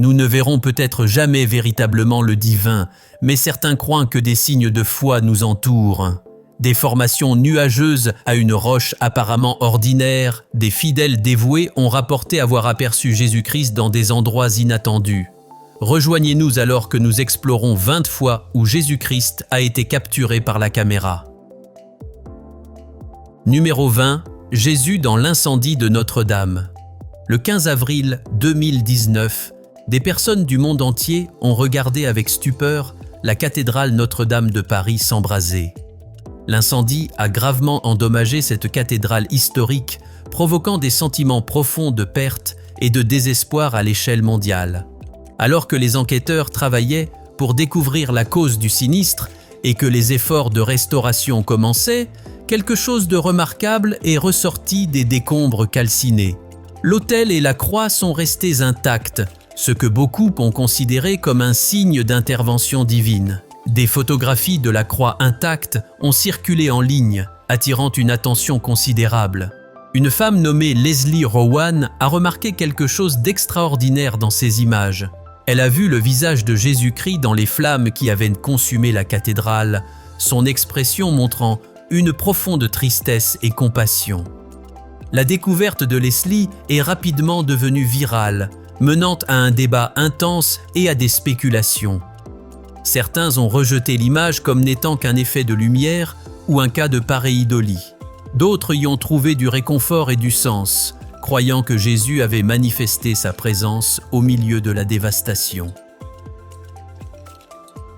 Nous ne verrons peut-être jamais véritablement le divin, mais certains croient que des signes de foi nous entourent. Des formations nuageuses à une roche apparemment ordinaire, des fidèles dévoués ont rapporté avoir aperçu Jésus-Christ dans des endroits inattendus. Rejoignez-nous alors que nous explorons 20 fois où Jésus-Christ a été capturé par la caméra. Numéro 20. Jésus dans l'incendie de Notre-Dame. Le 15 avril 2019, des personnes du monde entier ont regardé avec stupeur la cathédrale Notre-Dame de Paris s'embraser. L'incendie a gravement endommagé cette cathédrale historique, provoquant des sentiments profonds de perte et de désespoir à l'échelle mondiale. Alors que les enquêteurs travaillaient pour découvrir la cause du sinistre et que les efforts de restauration commençaient, quelque chose de remarquable est ressorti des décombres calcinés. L'autel et la croix sont restés intacts, ce que beaucoup ont considéré comme un signe d'intervention divine. Des photographies de la croix intacte ont circulé en ligne, attirant une attention considérable. Une femme nommée Leslie Rowan a remarqué quelque chose d'extraordinaire dans ces images. Elle a vu le visage de Jésus-Christ dans les flammes qui avaient consumé la cathédrale, son expression montrant une profonde tristesse et compassion. La découverte de Leslie est rapidement devenue virale, menant à un débat intense et à des spéculations. Certains ont rejeté l'image comme n'étant qu'un effet de lumière ou un cas de pareidolie. D'autres y ont trouvé du réconfort et du sens, croyant que Jésus avait manifesté sa présence au milieu de la dévastation.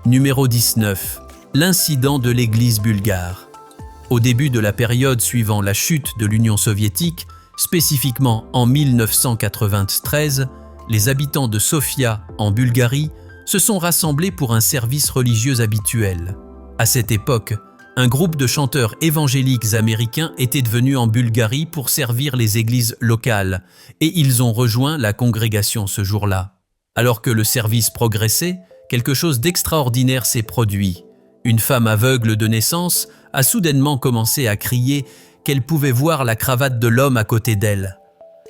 Numéro 19. L'incident de l'Église bulgare. Au début de la période suivant la chute de l'Union soviétique, spécifiquement en 1993, les habitants de Sofia, en Bulgarie, se sont rassemblés pour un service religieux habituel. À cette époque, un groupe de chanteurs évangéliques américains était venu en Bulgarie pour servir les églises locales, et ils ont rejoint la congrégation ce jour-là. Alors que le service progressait, quelque chose d'extraordinaire s'est produit. Une femme aveugle de naissance a soudainement commencé à crier qu'elle pouvait voir la cravate de l'homme à côté d'elle.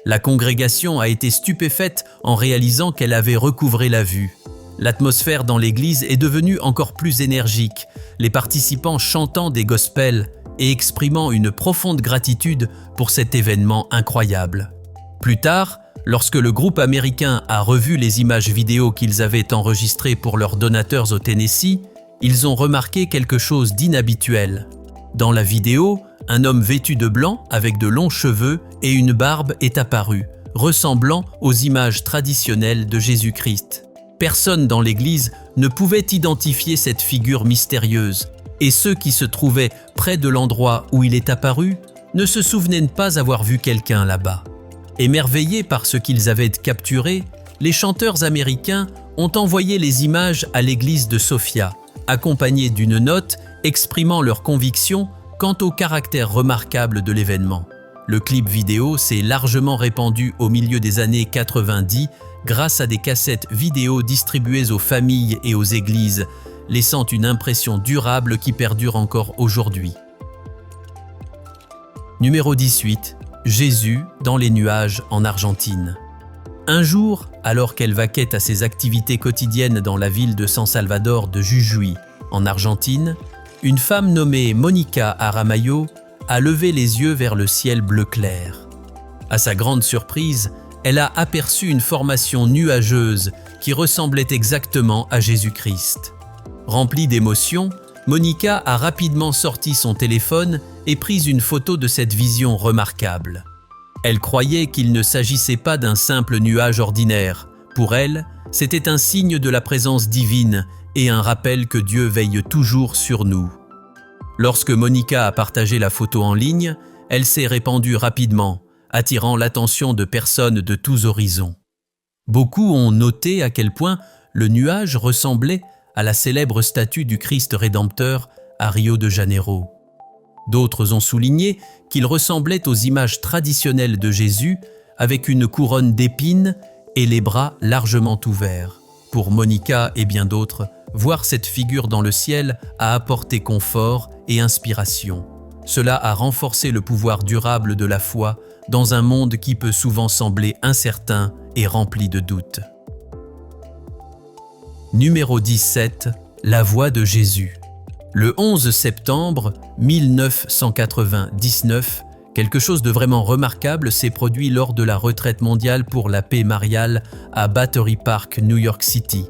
La congrégation a été stupéfaite en réalisant qu'elle avait recouvré la vue. L'atmosphère dans l'église est devenue encore plus énergique, les participants chantant des gospels et exprimant une profonde gratitude pour cet événement incroyable. Plus tard, lorsque le groupe américain a revu les images vidéo qu'ils avaient enregistrées pour leurs donateurs au Tennessee, ils ont remarqué quelque chose d'inhabituel. Dans la vidéo, un homme vêtu de blanc avec de longs cheveux et une barbe est apparu, ressemblant aux images traditionnelles de Jésus-Christ. Personne dans l'église ne pouvait identifier cette figure mystérieuse, et ceux qui se trouvaient près de l'endroit où il est apparu ne se souvenaient pas avoir vu quelqu'un là-bas. Émerveillés par ce qu'ils avaient capturé, les chanteurs américains ont envoyé les images à l'église de Sofia, accompagnés d'une note exprimant leur conviction quant au caractère remarquable de l'événement. Le clip vidéo s'est largement répandu au milieu des années 90 grâce à des cassettes vidéo distribuées aux familles et aux églises, laissant une impression durable qui perdure encore aujourd'hui. Numéro 18. Jésus dans les nuages en Argentine. Un jour, alors qu'elle vaquait à ses activités quotidiennes dans la ville de San Salvador de Jujuy, en Argentine, une femme nommée Monica Aramayo a levé les yeux vers le ciel bleu clair. À sa grande surprise, elle a aperçu une formation nuageuse qui ressemblait exactement à Jésus-Christ. Remplie d'émotion, Monica a rapidement sorti son téléphone et pris une photo de cette vision remarquable. Elle croyait qu'il ne s'agissait pas d'un simple nuage ordinaire. Pour elle, c'était un signe de la présence divine et un rappel que Dieu veille toujours sur nous. Lorsque Monica a partagé la photo en ligne, elle s'est répandue rapidement, attirant l'attention de personnes de tous horizons. Beaucoup ont noté à quel point le nuage ressemblait à la célèbre statue du Christ Rédempteur à Rio de Janeiro. D'autres ont souligné qu'il ressemblait aux images traditionnelles de Jésus avec une couronne d'épines et les bras largement ouverts. Pour Monica et bien d'autres, voir cette figure dans le ciel a apporté confort et inspiration. Cela a renforcé le pouvoir durable de la foi dans un monde qui peut souvent sembler incertain et rempli de doutes. Numéro 17. La voix de Jésus. Le 11 septembre 1999, quelque chose de vraiment remarquable s'est produit lors de la retraite mondiale pour la paix mariale à Battery Park, New York City.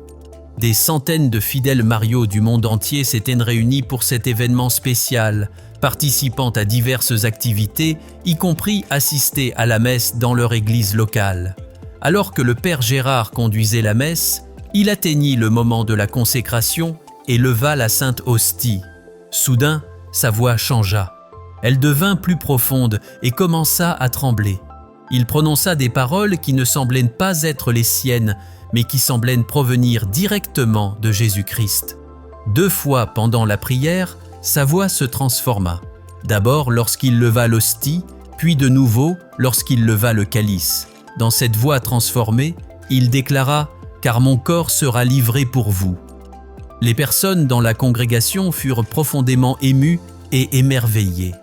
Des centaines de fidèles mariaux du monde entier s'étaient réunis pour cet événement spécial, participant à diverses activités, y compris assister à la messe dans leur église locale. Alors que le père Gérard conduisait la messe, il atteignit le moment de la consécration et leva la sainte hostie. Soudain, sa voix changea. Elle devint plus profonde et commença à trembler. Il prononça des paroles qui ne semblaient pas être les siennes, mais qui semblaient provenir directement de Jésus-Christ. 2 fois pendant la prière, sa voix se transforma. D'abord lorsqu'il leva l'hostie, puis de nouveau lorsqu'il leva le calice. Dans cette voix transformée, il déclara « Car mon corps sera livré pour vous ». Les personnes dans la congrégation furent profondément émues et émerveillées.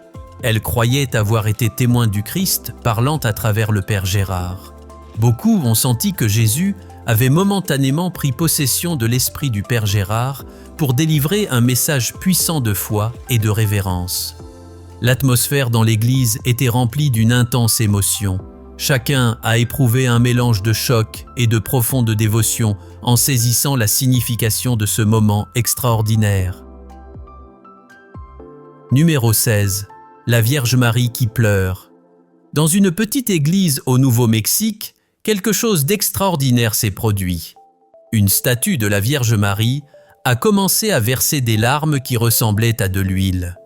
Elles croyaient avoir été témoins du Christ parlant à travers le père Gérard. Beaucoup ont senti que Jésus avait momentanément pris possession de l'esprit du père Gérard pour délivrer un message puissant de foi et de révérence. L'atmosphère dans l'église était remplie d'une intense émotion. Chacun a éprouvé un mélange de choc et de profonde dévotion en saisissant la signification de ce moment extraordinaire. Numéro 16. La Vierge Marie qui pleure. Dans une petite église au Nouveau-Mexique, quelque chose d'extraordinaire s'est produit. Une statue de la Vierge Marie a commencé à verser des larmes qui ressemblaient à de l'huile.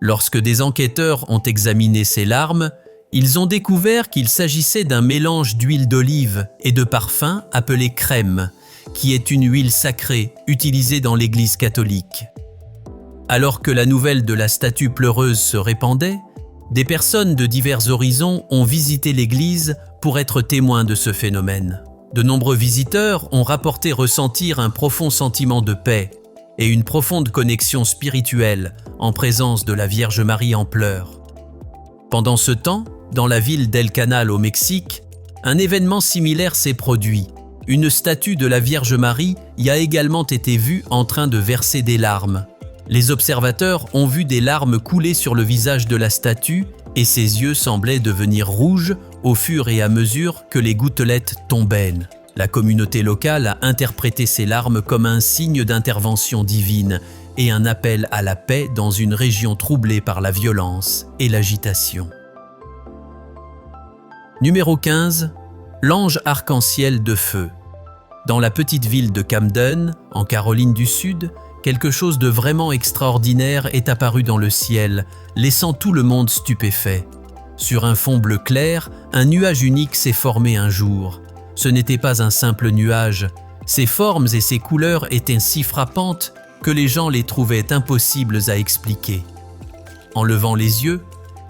Lorsque des enquêteurs ont examiné ces larmes, ils ont découvert qu'il s'agissait d'un mélange d'huile d'olive et de parfum appelé crème, qui est une huile sacrée utilisée dans l'Église catholique. Alors que la nouvelle de la statue pleureuse se répandait, des personnes de divers horizons ont visité l'église pour être témoins de ce phénomène. De nombreux visiteurs ont rapporté ressentir un profond sentiment de paix et une profonde connexion spirituelle en présence de la Vierge Marie en pleurs. Pendant ce temps, dans la ville d'El Canal au Mexique, un événement similaire s'est produit. Une statue de la Vierge Marie y a également été vue en train de verser des larmes. Les observateurs ont vu des larmes couler sur le visage de la statue et ses yeux semblaient devenir rouges au fur et à mesure que les gouttelettes tombaient. La communauté locale a interprété ces larmes comme un signe d'intervention divine et un appel à la paix dans une région troublée par la violence et l'agitation. Numéro 15. L'ange arc-en-ciel de feu. Dans la petite ville de Camden, en Caroline du Sud, quelque chose de vraiment extraordinaire est apparu dans le ciel, laissant tout le monde stupéfait. Sur un fond bleu clair, un nuage unique s'est formé un jour. Ce n'était pas un simple nuage. Ses formes et ses couleurs étaient si frappantes que les gens les trouvaient impossibles à expliquer. En levant les yeux,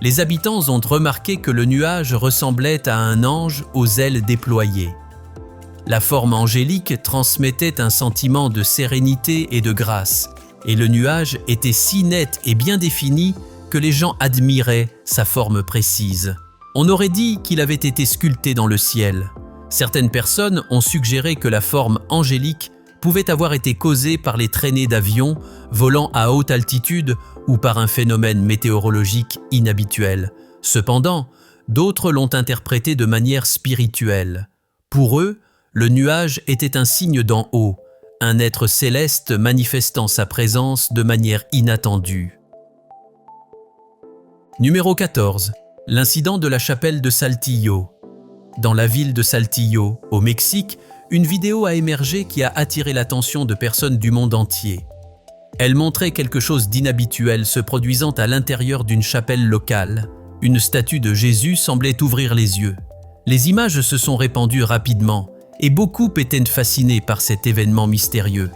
les habitants ont remarqué que le nuage ressemblait à un ange aux ailes déployées. La forme angélique transmettait un sentiment de sérénité et de grâce, et le nuage était si net et bien défini que les gens admiraient sa forme précise. On aurait dit qu'il avait été sculpté dans le ciel. Certaines personnes ont suggéré que la forme angélique pouvait avoir été causée par les traînées d'avions volant à haute altitude ou par un phénomène météorologique inhabituel. Cependant, d'autres l'ont interprété de manière spirituelle. Pour eux, le nuage était un signe d'en haut, un être céleste manifestant sa présence de manière inattendue. Numéro 14. L'incident de la chapelle de Saltillo. Dans la ville de Saltillo, au Mexique, une vidéo a émergé qui a attiré l'attention de personnes du monde entier. Elle montrait quelque chose d'inhabituel se produisant à l'intérieur d'une chapelle locale. Une statue de Jésus semblait ouvrir les yeux. Les images se sont répandues rapidement et beaucoup étaient fascinés par cet événement mystérieux.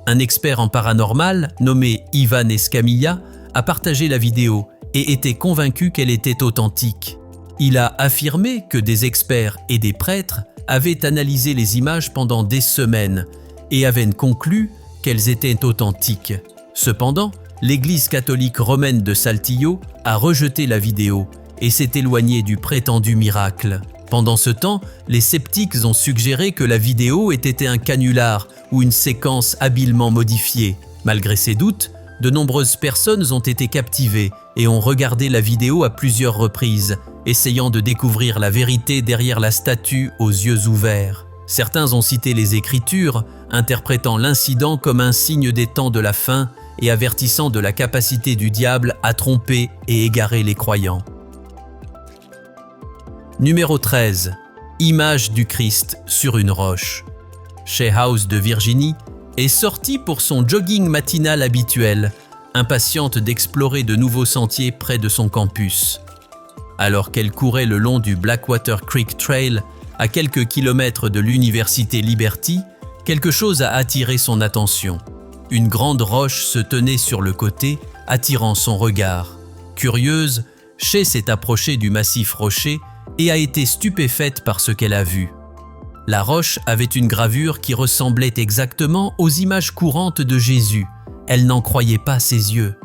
Un expert en paranormal, nommé Ivan Escamilla, a partagé la vidéo et était convaincu qu'elle était authentique. Il a affirmé que des experts et des prêtres avaient analysé les images pendant des semaines et avaient conclu qu'elles étaient authentiques. Cependant, l'Église catholique romaine de Saltillo a rejeté la vidéo et s'est éloignée du prétendu miracle. Pendant ce temps, les sceptiques ont suggéré que la vidéo ait été un canular ou une séquence habilement modifiée. Malgré ces doutes, de nombreuses personnes ont été captivées et ont regardé la vidéo à plusieurs reprises, essayant de découvrir la vérité derrière la statue aux yeux ouverts. Certains ont cité les Écritures, interprétant l'incident comme un signe des temps de la fin et avertissant de la capacité du diable à tromper et égarer les croyants. Numéro 13. Image du Christ sur une roche. Shea House de Virginie est sortie pour son jogging matinal habituel, impatiente d'explorer de nouveaux sentiers près de son campus. Alors qu'elle courait le long du Blackwater Creek Trail, à quelques kilomètres de l'université Liberty, quelque chose a attiré son attention. Une grande roche se tenait sur le côté, attirant son regard. Curieuse, Shea s'est approchée du massif rocher et a été stupéfaite par ce qu'elle a vu. La roche avait une gravure qui ressemblait exactement aux images courantes de Jésus. Elle n'en croyait pas ses yeux.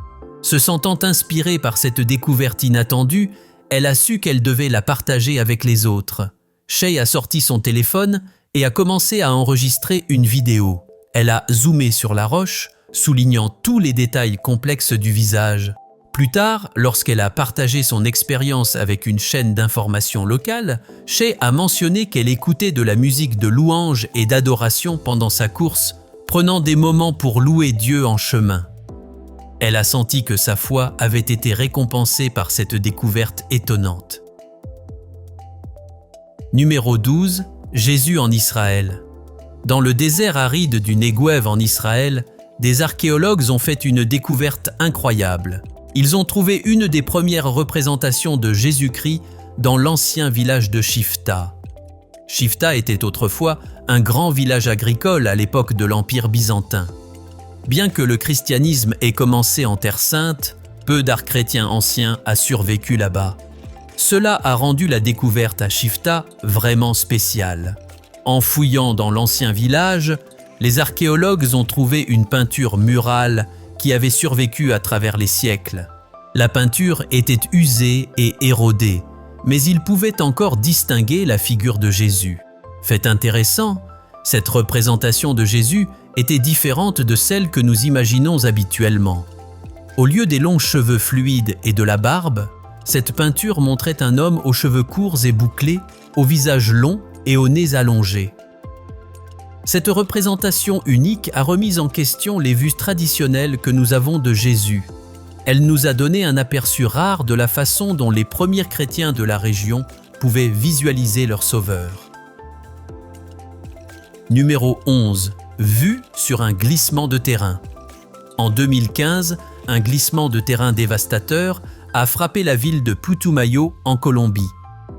Se sentant inspirée par cette découverte inattendue, elle a su qu'elle devait la partager avec les autres. Shea a sorti son téléphone et a commencé à enregistrer une vidéo. Elle a zoomé sur la roche, soulignant tous les détails complexes du visage. Plus tard, lorsqu'elle a partagé son expérience avec une chaîne d'information locale, Shea a mentionné qu'elle écoutait de la musique de louange et d'adoration pendant sa course, prenant des moments pour louer Dieu en chemin. Elle a senti que sa foi avait été récompensée par cette découverte étonnante. Numéro 12. Jésus en Israël. Dans le désert aride du Neguev en Israël, des archéologues ont fait une découverte incroyable. Ils ont trouvé une des premières représentations de Jésus-Christ dans l'ancien village de Shifta. Shifta était autrefois un grand village agricole à l'époque de l'Empire byzantin. Bien que le christianisme ait commencé en Terre Sainte, peu d'art chrétien ancien a survécu là-bas. Cela a rendu la découverte à Shifta vraiment spéciale. En fouillant dans l'ancien village, les archéologues ont trouvé une peinture murale qui avait survécu à travers les siècles. La peinture était usée et érodée, mais ils pouvaient encore distinguer la figure de Jésus. Fait intéressant, cette représentation de Jésus était différente de celle que nous imaginons habituellement. Au lieu des longs cheveux fluides et de la barbe, cette peinture montrait un homme aux cheveux courts et bouclés, au visage long et au nez allongé. Cette représentation unique a remis en question les vues traditionnelles que nous avons de Jésus. Elle nous a donné un aperçu rare de la façon dont les premiers chrétiens de la région pouvaient visualiser leur Sauveur. Numéro 11. Vue sur un glissement de terrain. En 2015, un glissement de terrain dévastateur a frappé la ville de Putumayo en Colombie.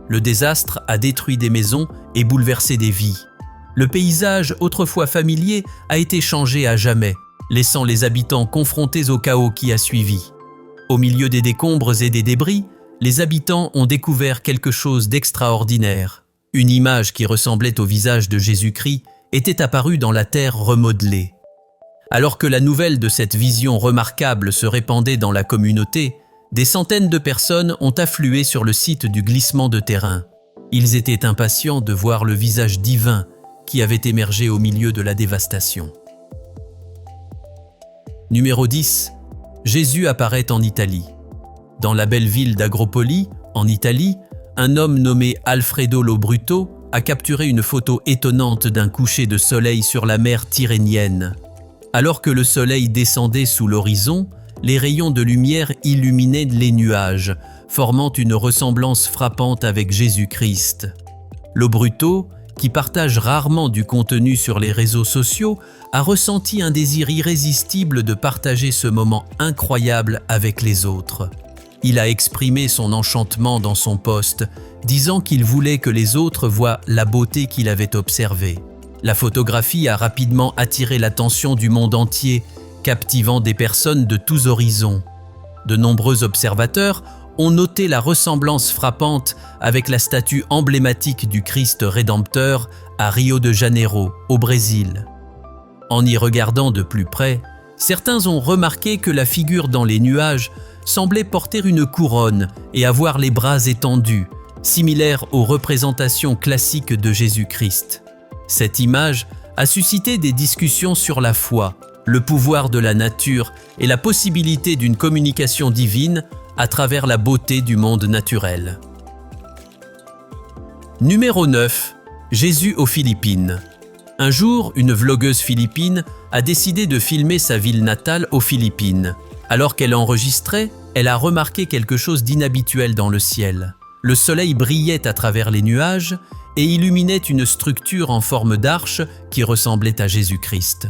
Le désastre a détruit des maisons et bouleversé des vies. Le paysage autrefois familier a été changé à jamais, laissant les habitants confrontés au chaos qui a suivi. Au milieu des décombres et des débris, les habitants ont découvert quelque chose d'extraordinaire. Une image qui ressemblait au visage de Jésus-Christ était apparue dans la terre remodelée. Alors que la nouvelle de cette vision remarquable se répandait dans la communauté, des centaines de personnes ont afflué sur le site du glissement de terrain. Ils étaient impatients de voir le visage divin qui avait émergé au milieu de la dévastation. Numéro 10. Jésus apparaît en Italie. Dans la belle ville d'Agropoli, en Italie, un homme nommé Alfredo Lobruto a capturé une photo étonnante d'un coucher de soleil sur la mer Tyrrhénienne. Alors que le soleil descendait sous l'horizon, les rayons de lumière illuminaient les nuages, formant une ressemblance frappante avec Jésus-Christ. Lobruto, qui partage rarement du contenu sur les réseaux sociaux, a ressenti un désir irrésistible de partager ce moment incroyable avec les autres. Il a exprimé son enchantement dans son post, disant qu'il voulait que les autres voient la beauté qu'il avait observée. La photographie a rapidement attiré l'attention du monde entier, captivant des personnes de tous horizons. De nombreux observateurs ont noté la ressemblance frappante avec la statue emblématique du Christ Rédempteur à Rio de Janeiro, au Brésil. En y regardant de plus près, certains ont remarqué que la figure dans les nuages semblait porter une couronne et avoir les bras étendus, similaire aux représentations classiques de Jésus-Christ. Cette image a suscité des discussions sur la foi, le pouvoir de la nature et la possibilité d'une communication divine à travers la beauté du monde naturel. Numéro 9. Jésus aux Philippines. Un jour, une vlogueuse philippine a décidé de filmer sa ville natale aux Philippines. Alors qu'elle enregistrait, elle a remarqué quelque chose d'inhabituel dans le ciel. Le soleil brillait à travers les nuages et illuminait une structure en forme d'arche qui ressemblait à Jésus-Christ.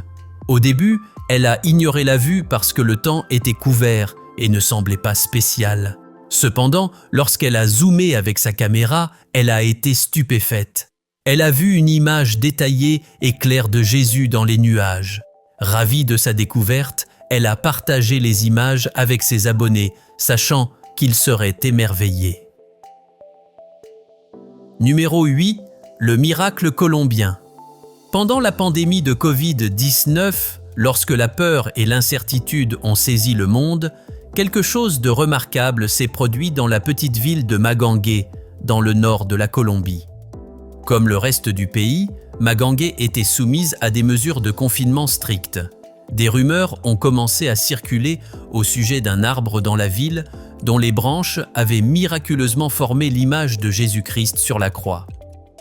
Au début, elle a ignoré la vue parce que le temps était couvert et ne semblait pas spécial. Cependant, lorsqu'elle a zoomé avec sa caméra, elle a été stupéfaite. Elle a vu une image détaillée et claire de Jésus dans les nuages. Ravie de sa découverte, elle a partagé les images avec ses abonnés, sachant qu'ils seraient émerveillés. Numéro 8. Le miracle colombien. Pendant la pandémie de Covid-19, lorsque la peur et l'incertitude ont saisi le monde, quelque chose de remarquable s'est produit dans la petite ville de Magangué, dans le nord de la Colombie. Comme le reste du pays, Magangué était soumise à des mesures de confinement strictes. Des rumeurs ont commencé à circuler au sujet d'un arbre dans la ville dont les branches avaient miraculeusement formé l'image de Jésus-Christ sur la croix.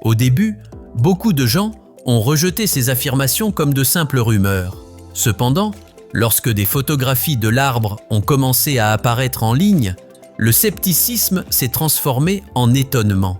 Au début, beaucoup de gens ont rejeté ces affirmations comme de simples rumeurs. Cependant, lorsque des photographies de l'arbre ont commencé à apparaître en ligne, le scepticisme s'est transformé en étonnement.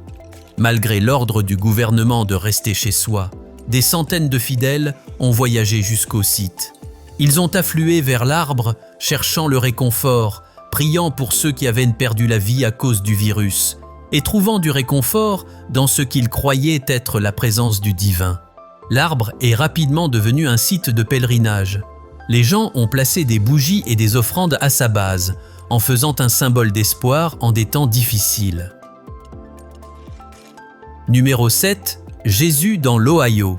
Malgré l'ordre du gouvernement de rester chez soi, des centaines de fidèles ont voyagé jusqu'au site. Ils ont afflué vers l'arbre, cherchant le réconfort, priant pour ceux qui avaient perdu la vie à cause du virus, et trouvant du réconfort dans ce qu'ils croyaient être la présence du divin. L'arbre est rapidement devenu un site de pèlerinage. Les gens ont placé des bougies et des offrandes à sa base, en faisant un symbole d'espoir en des temps difficiles. Numéro 7. Jésus dans l'Ohio.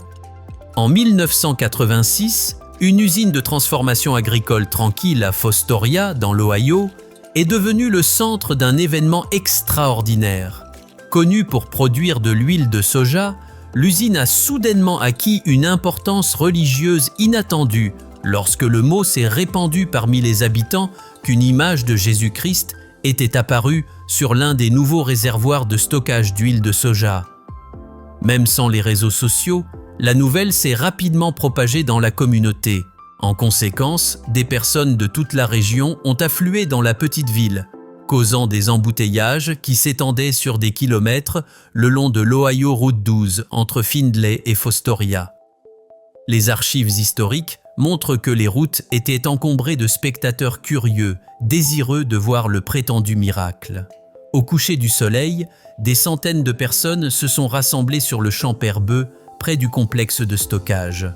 En 1986, une usine de transformation agricole tranquille à Fostoria, dans l'Ohio, est devenue le centre d'un événement extraordinaire. Connue pour produire de l'huile de soja, l'usine a soudainement acquis une importance religieuse inattendue lorsque le mot s'est répandu parmi les habitants qu'une image de Jésus-Christ était apparue sur l'un des nouveaux réservoirs de stockage d'huile de soja. Même sans les réseaux sociaux, la nouvelle s'est rapidement propagée dans la communauté. En conséquence, des personnes de toute la région ont afflué dans la petite ville, causant des embouteillages qui s'étendaient sur des kilomètres le long de l'Ohio Route 12 entre Findlay et Fostoria. Les archives historiques montrent que les routes étaient encombrées de spectateurs curieux, désireux de voir le prétendu miracle. Au coucher du soleil, des centaines de personnes se sont rassemblées sur le champ herbeux près du complexe de stockage.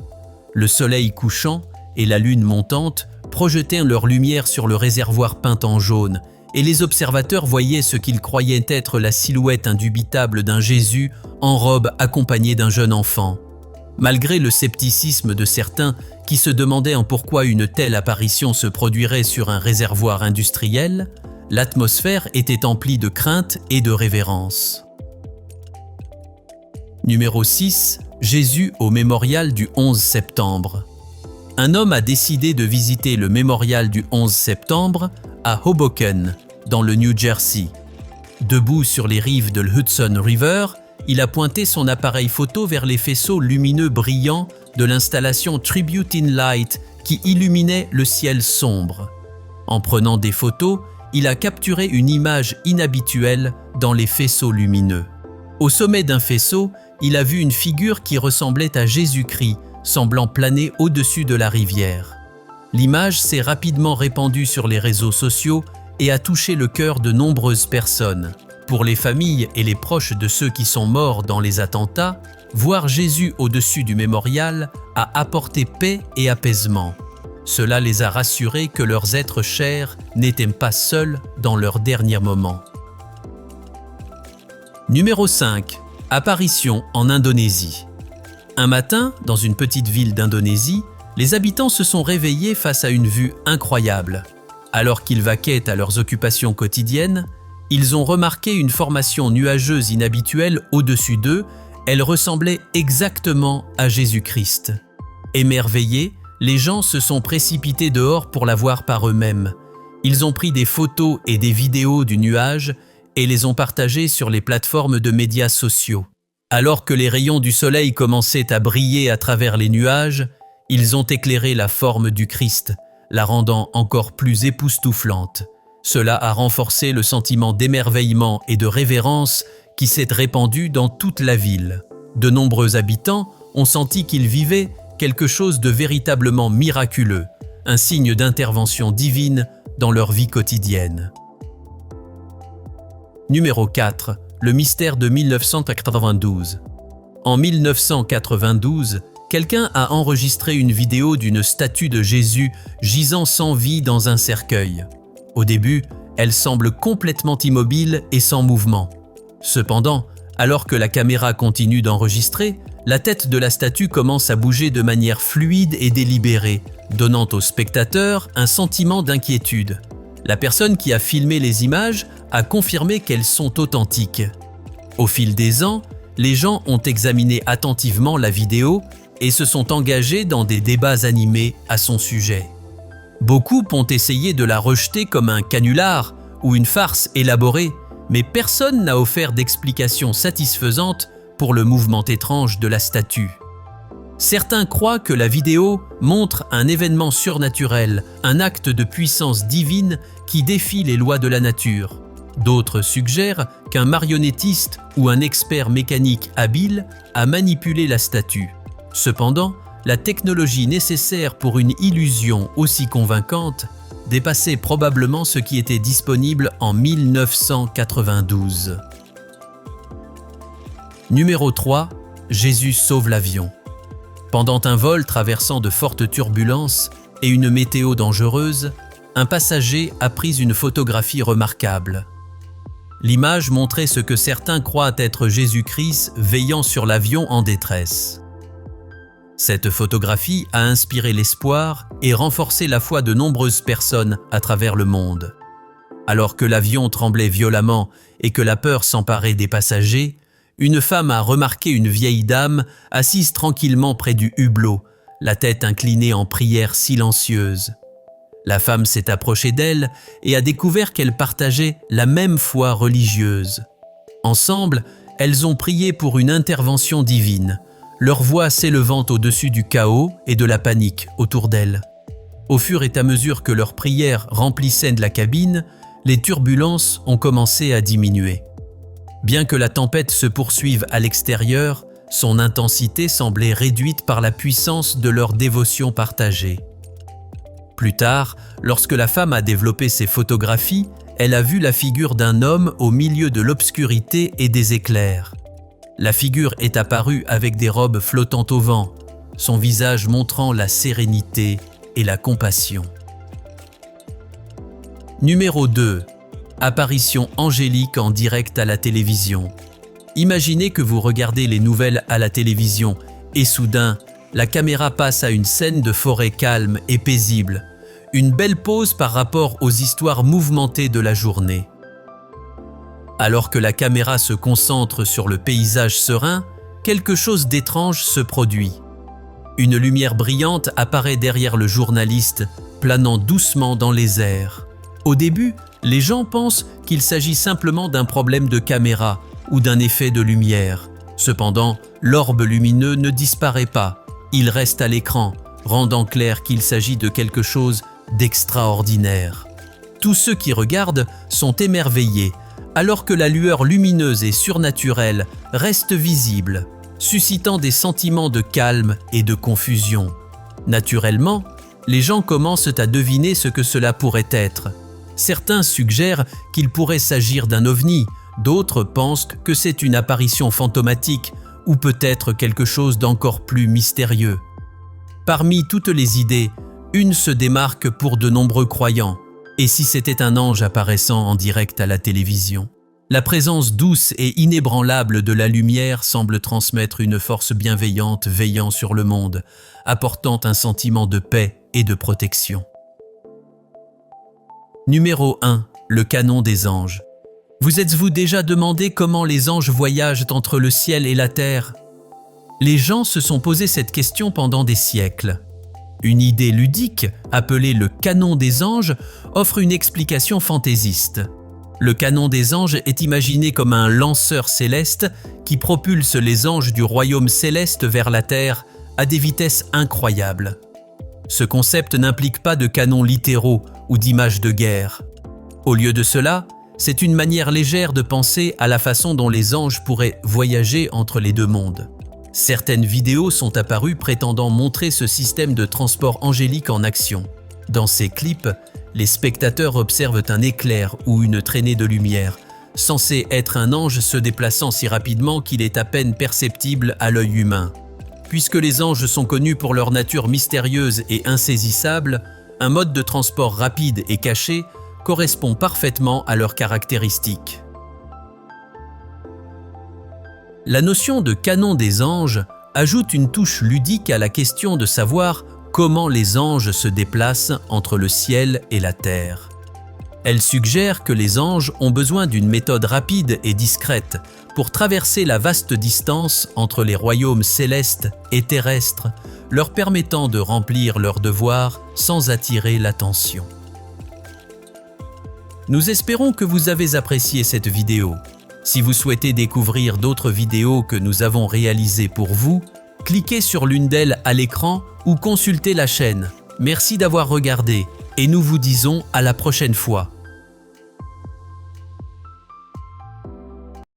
Le soleil couchant et la lune montante projetaient leur lumière sur le réservoir peint en jaune, et les observateurs voyaient ce qu'ils croyaient être la silhouette indubitable d'un Jésus en robe accompagné d'un jeune enfant. Malgré le scepticisme de certains qui se demandaient en pourquoi une telle apparition se produirait sur un réservoir industriel, l'atmosphère était emplie de crainte et de révérence. Numéro 6. Jésus au mémorial du 11 septembre. Un homme a décidé de visiter le mémorial du 11 septembre à Hoboken, dans le New Jersey. Debout sur les rives de l'Hudson River, il a pointé son appareil photo vers les faisceaux lumineux brillants de l'installation Tribute in Light qui illuminait le ciel sombre. En prenant des photos, il a capturé une image inhabituelle dans les faisceaux lumineux. Au sommet d'un faisceau, il a vu une figure qui ressemblait à Jésus-Christ, semblant planer au-dessus de la rivière. L'image s'est rapidement répandue sur les réseaux sociaux et a touché le cœur de nombreuses personnes. Pour les familles et les proches de ceux qui sont morts dans les attentats, voir Jésus au-dessus du mémorial a apporté paix et apaisement. Cela les a rassurés que leurs êtres chers n'étaient pas seuls dans leurs derniers moments. Numéro 5. Apparition en Indonésie. Un matin, dans une petite ville d'Indonésie, les habitants se sont réveillés face à une vue incroyable. Alors qu'ils vaquaient à leurs occupations quotidiennes, Ils ont remarqué une formation nuageuse inhabituelle au-dessus d'eux. Elle ressemblait exactement à Jésus-Christ. Émerveillés, les gens se sont précipités dehors pour la voir par eux-mêmes. Ils ont pris des photos et des vidéos du nuage et les ont partagées sur les plateformes de médias sociaux. Alors que les rayons du soleil commençaient à briller à travers les nuages, ils ont éclairé la forme du Christ, la rendant encore plus époustouflante. Cela a renforcé le sentiment d'émerveillement et de révérence qui s'est répandu dans toute la ville. De nombreux habitants ont senti qu'ils vivaient quelque chose de véritablement miraculeux, un signe d'intervention divine dans leur vie quotidienne. Numéro 4. Le mystère de 1992. En 1992, quelqu'un a enregistré une vidéo d'une statue de Jésus gisant sans vie dans un cercueil. Au début, elle semble complètement immobile et sans mouvement. Cependant, alors que la caméra continue d'enregistrer, la tête de la statue commence à bouger de manière fluide et délibérée, donnant au spectateur un sentiment d'inquiétude. La personne qui a filmé les images a confirmé qu'elles sont authentiques. Au fil des ans, les gens ont examiné attentivement la vidéo et se sont engagés dans des débats animés à son sujet. Beaucoup ont essayé de la rejeter comme un canular ou une farce élaborée, mais personne n'a offert d'explication satisfaisante pour le mouvement étrange de la statue. Certains croient que la vidéo montre un événement surnaturel, un acte de puissance divine qui défie les lois de la nature. D'autres suggèrent qu'un marionnettiste ou un expert mécanique habile a manipulé la statue. Cependant, la technologie nécessaire pour une illusion aussi convaincante dépassait probablement ce qui était disponible en 1992. Numéro 3. Jésus sauve l'avion. Pendant un vol traversant de fortes turbulences et une météo dangereuse, un passager a pris une photographie remarquable. L'image montrait ce que certains croient être Jésus-Christ veillant sur l'avion en détresse. Cette photographie a inspiré l'espoir et renforcé la foi de nombreuses personnes à travers le monde. Alors que l'avion tremblait violemment et que la peur s'emparait des passagers, une femme a remarqué une vieille dame assise tranquillement près du hublot, la tête inclinée en prière silencieuse. La femme s'est approchée d'elle et a découvert qu'elle partageait la même foi religieuse. Ensemble, elles ont prié pour une intervention divine, leur voix s'élevant au-dessus du chaos et de la panique autour d'elles. Au fur et à mesure que leurs prières remplissaient la cabine, les turbulences ont commencé à diminuer. Bien que la tempête se poursuive à l'extérieur, son intensité semblait réduite par la puissance de leur dévotion partagée. Plus tard, lorsque la femme a développé ses photographies, elle a vu la figure d'un homme au milieu de l'obscurité et des éclairs. La figure est apparue avec des robes flottant au vent, son visage montrant la sérénité et la compassion. Numéro 2. Apparition angélique en direct à la télévision. Imaginez que vous regardez les nouvelles à la télévision et soudain, la caméra passe à une scène de forêt calme et paisible, une belle pause par rapport aux histoires mouvementées de la journée. Alors que la caméra se concentre sur le paysage serein, quelque chose d'étrange se produit. Une lumière brillante apparaît derrière le journaliste, planant doucement dans les airs. Au début, les gens pensent qu'il s'agit simplement d'un problème de caméra ou d'un effet de lumière. Cependant, l'orbe lumineux ne disparaît pas. Il reste à l'écran, rendant clair qu'il s'agit de quelque chose d'extraordinaire. Tous ceux qui regardent sont émerveillés, alors que la lueur lumineuse et surnaturelle reste visible, suscitant des sentiments de calme et de confusion. Naturellement, les gens commencent à deviner ce que cela pourrait être. Certains suggèrent qu'il pourrait s'agir d'un ovni, d'autres pensent que c'est une apparition fantomatique ou peut-être quelque chose d'encore plus mystérieux. Parmi toutes les idées, une se démarque pour de nombreux croyants. Et si c'était un ange apparaissant en direct à la télévision? La présence douce et inébranlable de la lumière semble transmettre une force bienveillante veillant sur le monde, apportant un sentiment de paix et de protection. Numéro 1. Le canon des anges. Vous êtes-vous déjà demandé comment les anges voyagent entre le ciel et la terre? Les gens se sont posé cette question pendant des siècles. Une idée ludique, appelée le canon des anges, offre une explication fantaisiste. Le canon des anges est imaginé comme un lanceur céleste qui propulse les anges du royaume céleste vers la terre à des vitesses incroyables. Ce concept n'implique pas de canons littéraux ou d'images de guerre. Au lieu de cela, c'est une manière légère de penser à la façon dont les anges pourraient voyager entre les deux mondes. Certaines vidéos sont apparues prétendant montrer ce système de transport angélique en action. Dans ces clips, les spectateurs observent un éclair ou une traînée de lumière, censé être un ange se déplaçant si rapidement qu'il est à peine perceptible à l'œil humain. Puisque les anges sont connus pour leur nature mystérieuse et insaisissable, un mode de transport rapide et caché correspond parfaitement à leurs caractéristiques. La notion de canon des anges ajoute une touche ludique à la question de savoir comment les anges se déplacent entre le ciel et la terre. Elle suggère que les anges ont besoin d'une méthode rapide et discrète pour traverser la vaste distance entre les royaumes célestes et terrestres, leur permettant de remplir leurs devoirs sans attirer l'attention. Nous espérons que vous avez apprécié cette vidéo. Si vous souhaitez découvrir d'autres vidéos que nous avons réalisées pour vous, cliquez sur l'une d'elles à l'écran ou consultez la chaîne. Merci d'avoir regardé et nous vous disons à la prochaine fois.